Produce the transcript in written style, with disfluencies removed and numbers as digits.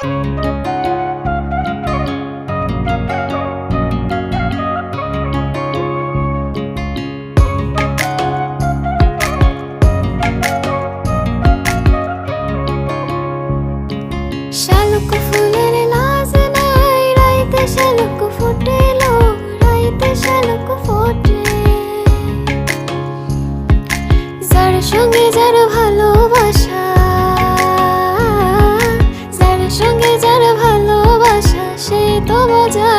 শালুক ফুলের লাজ নাই, রাইতে শালুক ফুটেলো, রাইতে শালুক ফোটে। যার সঙ্গে যার ভালোবাসা, যার সঙ্গে যার ভালোবাসা, সে তো বোঝা